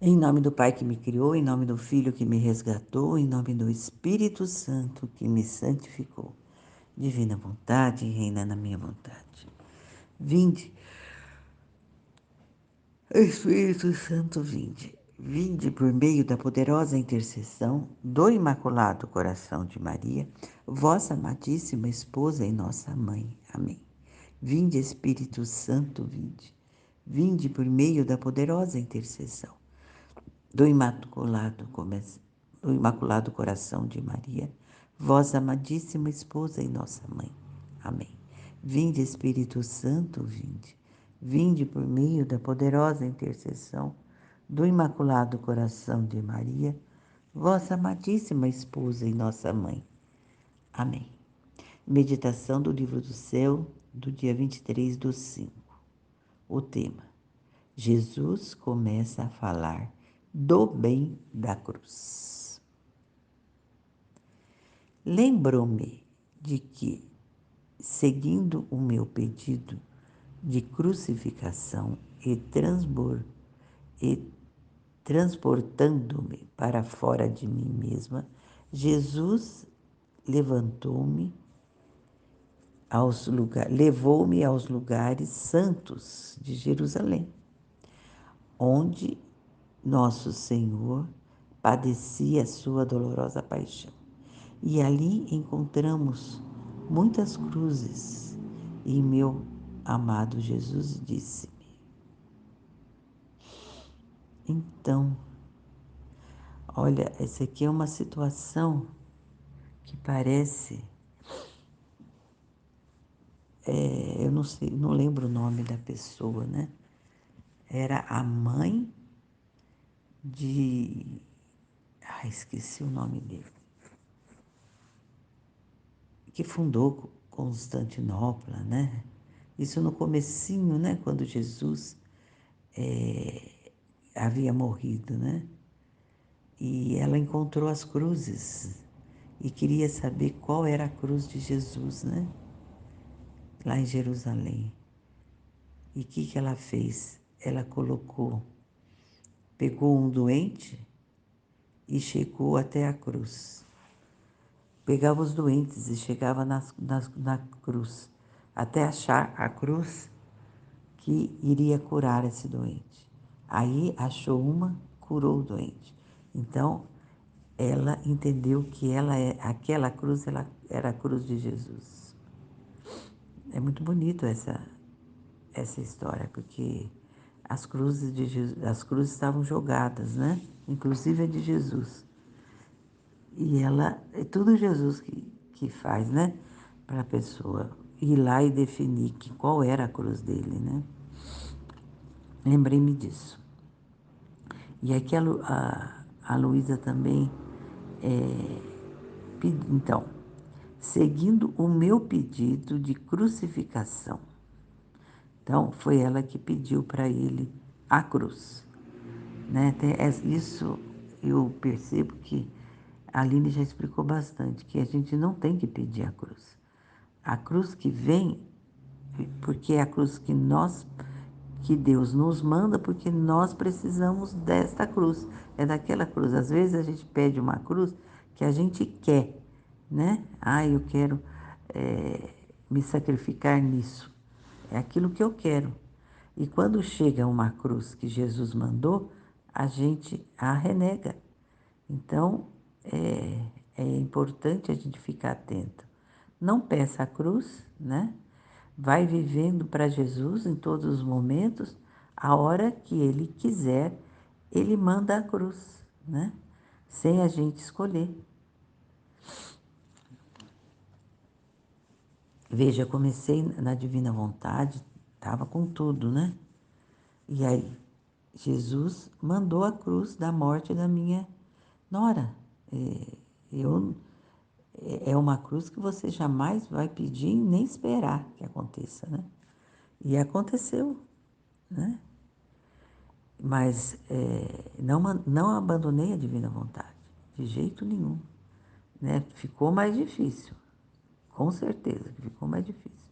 Em nome do Pai que me criou, em nome do Filho que me resgatou, em nome do Espírito Santo que me santificou. Divina vontade, reina na minha vontade. Vinde, Espírito Santo, vinde. Vinde por meio da poderosa intercessão do Imaculado Coração de Maria, vossa amadíssima esposa e nossa mãe. Amém. Vinde, Espírito Santo, vinde. Vinde por meio da poderosa intercessão do Imaculado Coração de Maria, vossa amadíssima esposa e nossa mãe. Amém. Vinde, Espírito Santo, vinde. Vinde por meio da poderosa intercessão do Imaculado Coração de Maria, vossa amadíssima esposa e nossa mãe. Amém. Meditação do Livro do Céu, do dia 23/5. O tema: Jesus começa a falar do bem da cruz. Lembro-me de que, seguindo o meu pedido de crucificação e transportando-me para fora de mim mesma, Jesus levou-me aos lugares santos de Jerusalém, onde nosso Senhor padecia sua dolorosa paixão. E ali encontramos muitas cruzes. E meu amado Jesus disse-me: então, olha, essa aqui é uma situação que parece, eu não sei, não lembro o nome da pessoa, né? Era a mãe de, esqueci o nome dele, que fundou Constantinopla, né? Isso no comecinho, né? Quando Jesus havia morrido, né? E ela encontrou as cruzes e queria saber qual era a cruz de Jesus, né? Lá em Jerusalém. E o que ela fez? Ela pegou um doente e chegou até a cruz. Pegava os doentes e chegava na cruz, até achar a cruz que iria curar esse doente. Aí achou uma, curou o doente. Então, ela entendeu que aquela cruz ela era a cruz de Jesus. É muito bonito essa história, porque as cruzes estavam jogadas, né? Inclusive a de Jesus. E é tudo Jesus que faz, né? Para a pessoa ir lá e definir qual era a cruz dele, né? Lembrei-me disso. E aqui a Luísa também, então, seguindo o meu pedido de crucificação. Então, foi ela que pediu para ele a cruz. Né? Isso eu percebo que a Aline já explicou bastante, que a gente não tem que pedir a cruz. A cruz que vem, porque é a cruz que Deus nos manda, porque nós precisamos desta cruz, é daquela cruz. Às vezes a gente pede uma cruz que a gente quer, né? Eu quero me sacrificar nisso. É aquilo que eu quero. E quando chega uma cruz que Jesus mandou, a gente a renega. Então, é importante a gente ficar atento. Não peça a cruz, né? Vai vivendo para Jesus em todos os momentos. A hora que Ele quiser, Ele manda a cruz, né? Sem a gente escolher. Veja, comecei na Divina Vontade, estava com tudo, né? E aí, Jesus mandou a cruz da morte da minha nora. Eu, é uma cruz que você jamais vai pedir nem esperar que aconteça, né? E aconteceu, né? Mas não abandonei a divina vontade, de jeito nenhum, né? Ficou mais difícil, com certeza que ficou mais difícil.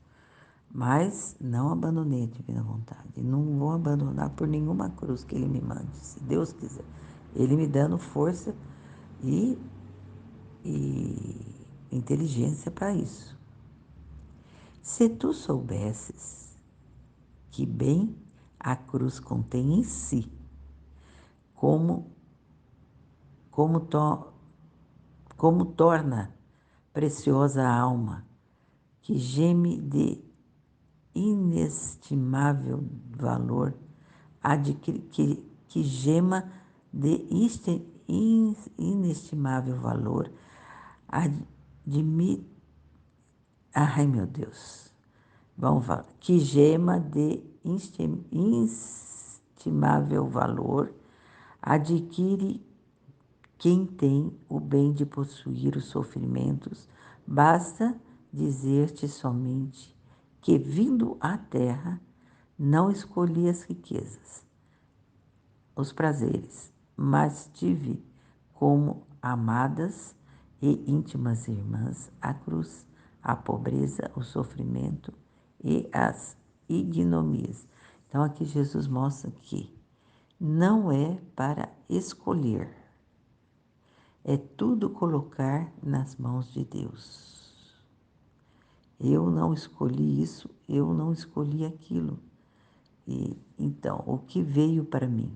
Mas não abandonei a divina vontade. Não vou abandonar por nenhuma cruz que Ele me mande, se Deus quiser. Ele me dando força e, inteligência para isso. Se tu soubesses que bem a cruz contém em si, como, como, to, como torna preciosa a alma, que geme de inestimável valor, que gema de inestimável valor, admi, ai meu Deus, vamos falar, que gema de inestimável valor, adquire quem tem o bem de possuir os sofrimentos, basta dizer-te somente que, vindo à terra, não escolhi as riquezas, os prazeres, mas tive como amadas e íntimas irmãs a cruz, a pobreza, o sofrimento e as ignominias. Então aqui Jesus mostra que não é para escolher, é tudo colocar nas mãos de Deus. Eu não escolhi isso, eu não escolhi aquilo. E então, o que veio para mim?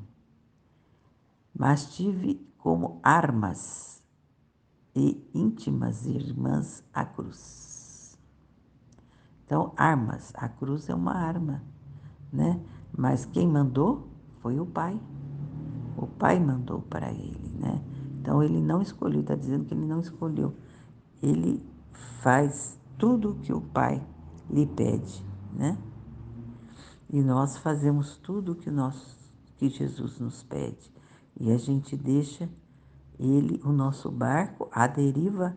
Mas tive como armas e íntimas irmãs a cruz. Então, armas, a cruz é uma arma, né? Mas quem mandou foi o Pai. O Pai mandou para ele, né? Então ele não escolheu, está dizendo que ele não escolheu. Ele faz tudo o que o Pai lhe pede, né? E nós fazemos tudo o que Jesus nos pede. E a gente deixa ele, o nosso barco, à deriva,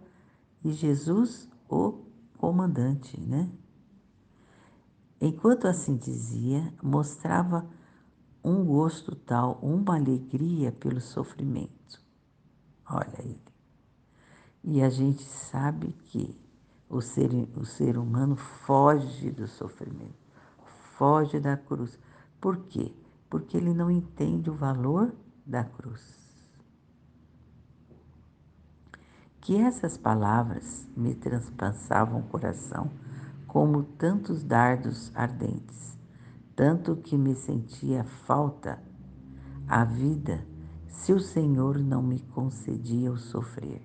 e Jesus, o comandante, né? Enquanto assim dizia, mostrava um gosto tal, uma alegria pelo sofrimento. Olha ele. E a gente sabe que o ser humano foge do sofrimento, foge da cruz. Por quê? Porque ele não entende o valor da cruz. Que essas palavras me transpassavam o coração como tantos dardos ardentes, tanto que me sentia falta a vida se o Senhor não me concedia o sofrer.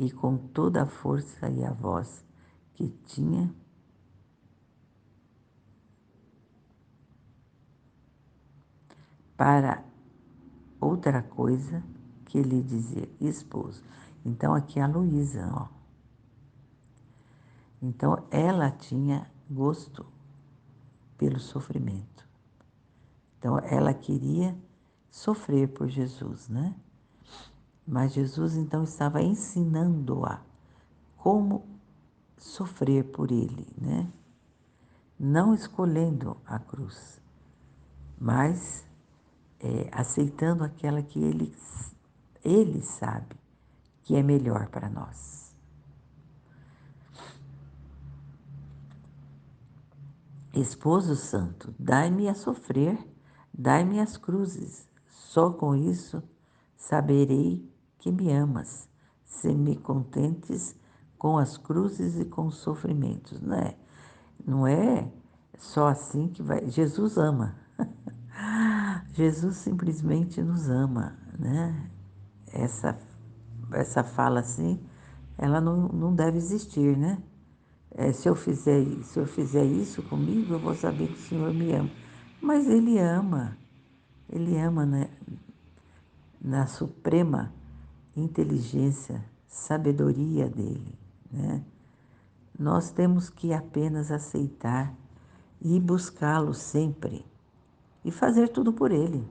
E com toda a força e a voz que tinha, para outra coisa que lhe dizia, esposo. Então aqui é a Luísa, ó. Então ela tinha gosto pelo sofrimento. Então ela queria sofrer por Jesus, né? Mas Jesus então estava ensinando-a como sofrer por ele, né? Não escolhendo a cruz, mas aceitando aquela que ele sabe que é melhor para nós. Esposo santo, dai-me a sofrer, dai-me as cruzes. Só com isso saberei que me amas, se me contentes com as cruzes e com os sofrimentos. Não é só assim que vai. Jesus ama. Jesus simplesmente nos ama, né? Essa fala assim, ela não deve existir, né? Se eu fizer isso comigo, eu vou saber que o Senhor me ama. Mas Ele ama, né? Na suprema inteligência, sabedoria dele, né? Nós temos que apenas aceitar e buscá-lo sempre e fazer tudo por ele.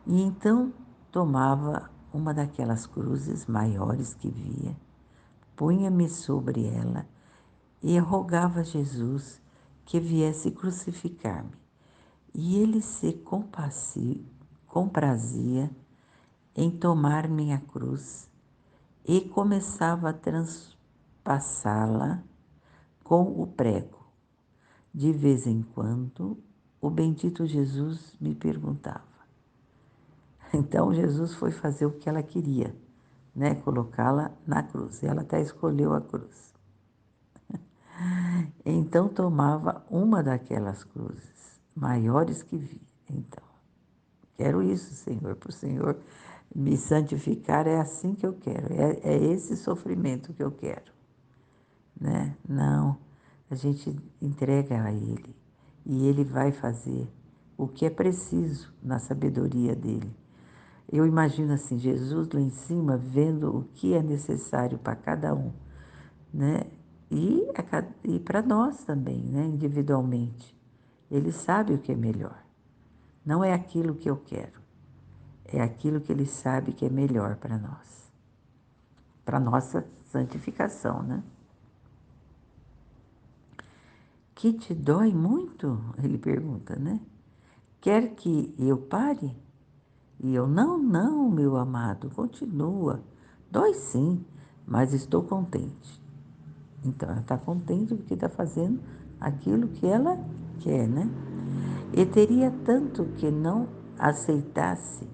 E então tomava uma daquelas cruzes maiores que via, punha-me sobre ela e rogava a Jesus que viesse crucificar-me. E ele se comprazia em tomar minha cruz e começava a transpassá-la com o prego. De vez em quando, o bendito Jesus me perguntava. Então, Jesus foi fazer o que ela queria, né? Colocá-la na cruz. Ela até escolheu a cruz. Então, tomava uma daquelas cruzes, maiores que vi. Então, quero isso, Senhor, para o Senhor me santificar, é assim que eu quero, é esse sofrimento que eu quero, né? Não, a gente entrega a Ele e Ele vai fazer o que é preciso na sabedoria dEle. Eu imagino assim, Jesus lá em cima vendo o que é necessário para cada um, né? E para nós também, né? Individualmente. Ele sabe o que é melhor. Não é aquilo que eu quero, é aquilo que Ele sabe que é melhor para nós, para nossa santificação, né? Que te dói muito? Ele pergunta, né? Quer que eu pare? E eu, não, não, meu amado, continua. Dói sim, mas estou contente. Então, ela está contente porque está fazendo aquilo que ela quer, né? E teria tanto que não aceitasse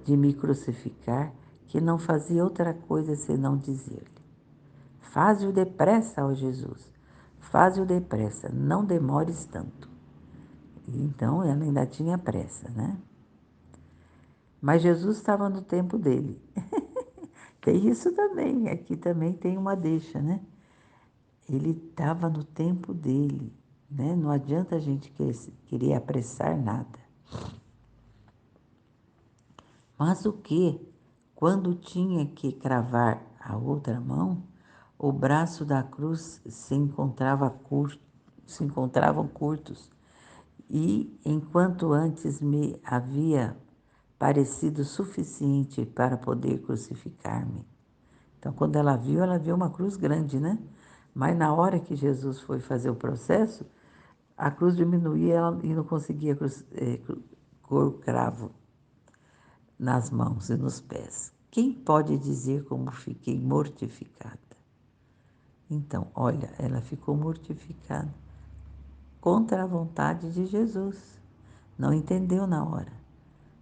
de me crucificar, que não fazia outra coisa senão dizer-lhe: faze-o depressa, ó Jesus, faze-o depressa, não demores tanto. E então ela ainda tinha pressa, né? Mas Jesus estava no tempo dele. Tem isso também, aqui também tem uma deixa, né? Ele estava no tempo dele, né? Não adianta a gente querer apressar nada. Mas o que? Quando tinha que cravar a outra mão, o braço da cruz se encontravam curtos, e enquanto antes me havia parecido suficiente para poder crucificar-me. Então, quando ela viu uma cruz grande, né? Mas na hora que Jesus foi fazer o processo, a cruz diminuía e não conseguia cor cravo nas mãos e nos pés. Quem pode dizer como fiquei mortificada? Então, olha, ela ficou mortificada contra a vontade de Jesus. Não entendeu na hora.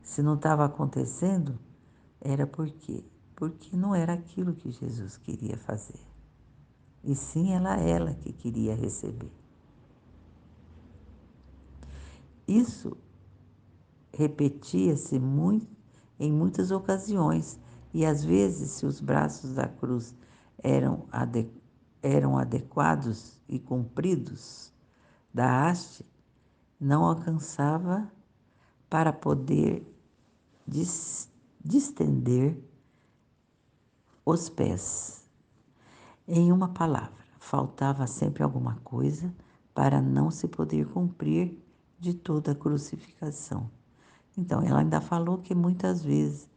Se não estava acontecendo, era por quê? Porque não era aquilo que Jesus queria fazer. E sim ela que queria receber. Isso repetia-se muito, em muitas ocasiões, e às vezes, se os braços da cruz eram adequados e compridos da haste, não alcançava para poder distender os pés. Em uma palavra, faltava sempre alguma coisa para não se poder cumprir de toda a crucificação. Então, ela ainda falou que muitas vezes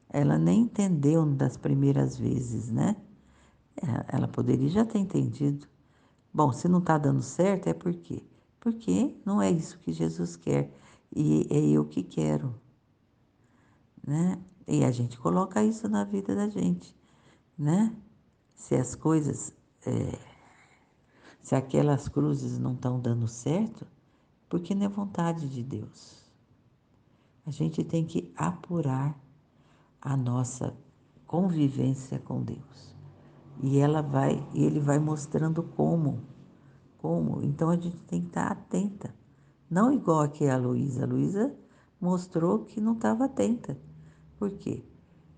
ela nem entendeu das primeiras vezes, né? Ela poderia já ter entendido. Bom, se não está dando certo, é por quê? Porque não é isso que Jesus quer e é eu que quero, né? E a gente coloca isso na vida da gente, né? Se as coisas, se aquelas cruzes não estão dando certo, porque não é vontade de Deus. A gente tem que apurar a nossa convivência com Deus. E ele vai mostrando como. Como? Então a gente tem que estar atenta. Não igual aqui a Luísa. A Luísa mostrou que não estava atenta. Por quê?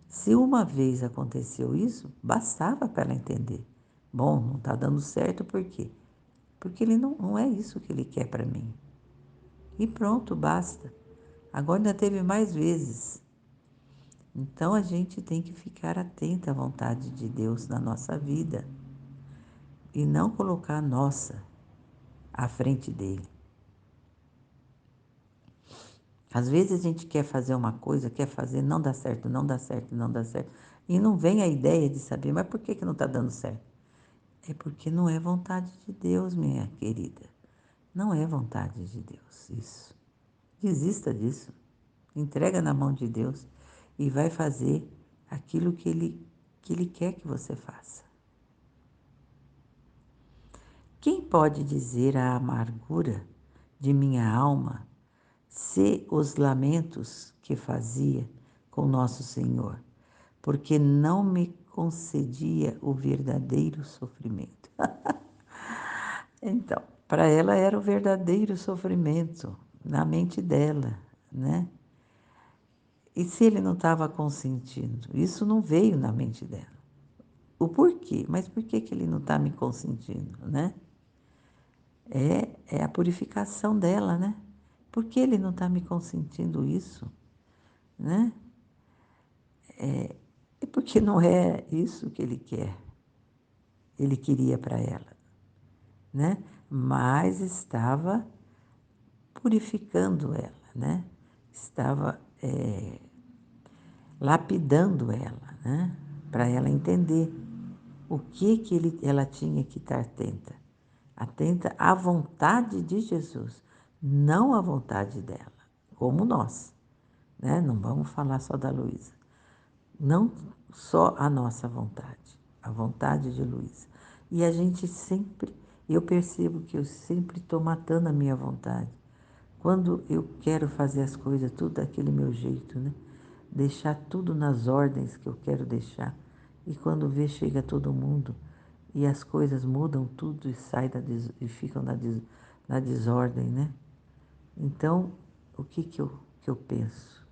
Se uma vez aconteceu isso, bastava para ela entender. Bom, não está dando certo por quê? Porque ele não é isso que ele quer para mim. E pronto, basta. Agora ainda teve mais vezes. Então a gente tem que ficar atenta à vontade de Deus na nossa vida e não colocar a nossa à frente dele. Às vezes a gente quer fazer uma coisa, quer fazer, não dá certo, não dá certo, não dá certo. E não vem a ideia de saber, mas por que não está dando certo? É porque não é vontade de Deus, minha querida. Não é vontade de Deus isso. Desista disso. Entrega na mão de Deus e vai fazer aquilo que Ele quer que você faça. Quem pode dizer a amargura de minha alma se os lamentos que fazia com nosso Senhor, porque não me concedia o verdadeiro sofrimento? Então, para ela era o verdadeiro sofrimento na mente dela, né? E se ele não estava consentindo? Isso não veio na mente dela. O porquê? Mas por que que ele não está me consentindo, né? É a purificação dela, né? Por que ele não está me consentindo isso, né? É porque não é isso que ele quer. Ele queria para ela, né? Mas estava purificando ela, né? Estava lapidando ela, né? Para ela entender o que ela tinha que estar atenta à vontade de Jesus, não à vontade dela, como nós, né? Não vamos falar só da Luísa, não só a nossa vontade, a vontade de Luísa. E a gente sempre, eu percebo que eu sempre estou matando a minha vontade. Quando eu quero fazer as coisas tudo daquele meu jeito, né? Deixar tudo nas ordens que eu quero deixar. E quando vê, chega todo mundo e as coisas mudam tudo e e ficam na desordem, né? Então, o que eu penso?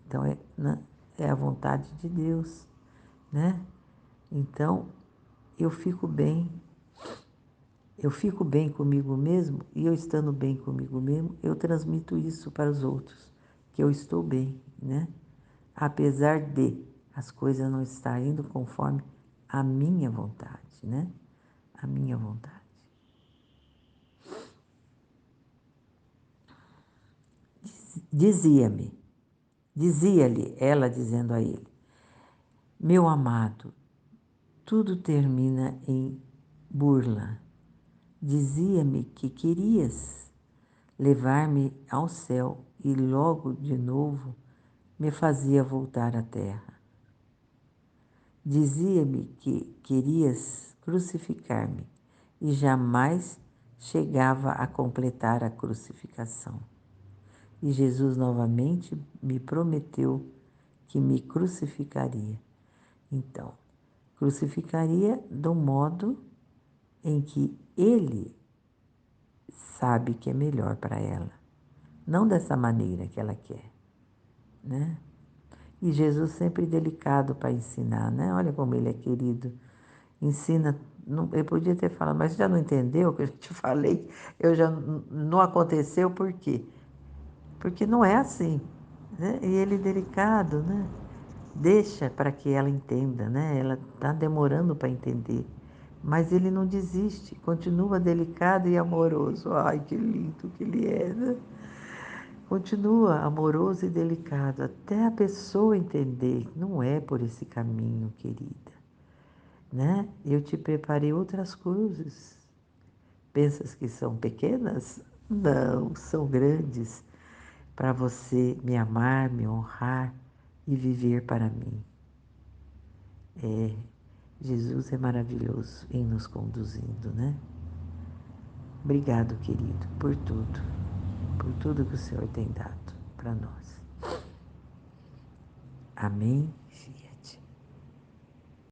Então, é a vontade de Deus, né? Então, eu fico bem, eu fico bem comigo mesmo e eu estando bem comigo mesmo, eu transmito isso para os outros, que eu estou bem, né? Apesar de as coisas não estarem indo conforme a minha vontade, né? A minha vontade. Dizia-me, dizia-lhe, ela dizendo a ele: meu amado, tudo termina em burla. Dizia-me que querias levar-me ao céu e logo de novo me fazia voltar à terra. Dizia-me que querias crucificar-me e jamais chegava a completar a crucificação. E Jesus novamente me prometeu que me crucificaria. Então, crucificaria do modo em que ele sabe que é melhor para ela, não dessa maneira que ela quer, né? E Jesus sempre delicado para ensinar, né? Olha como ele é querido. Ensina, não, eu podia ter falado, mas já não entendeu o que eu te falei? Eu já não aconteceu por quê? Porque não é assim, né? E ele delicado, né? Deixa para que ela entenda, né? Ela está demorando para entender. Mas ele não desiste, continua delicado e amoroso. Ai, que lindo que ele é, né? Continua amoroso e delicado até a pessoa entender que não é por esse caminho, querida, né? Eu te preparei outras cruzes. Pensas que são pequenas? Não, são grandes para você me amar, me honrar e viver para mim. Jesus é maravilhoso em nos conduzindo, né? Obrigado, querido, por tudo que o Senhor tem dado para nós. Amém.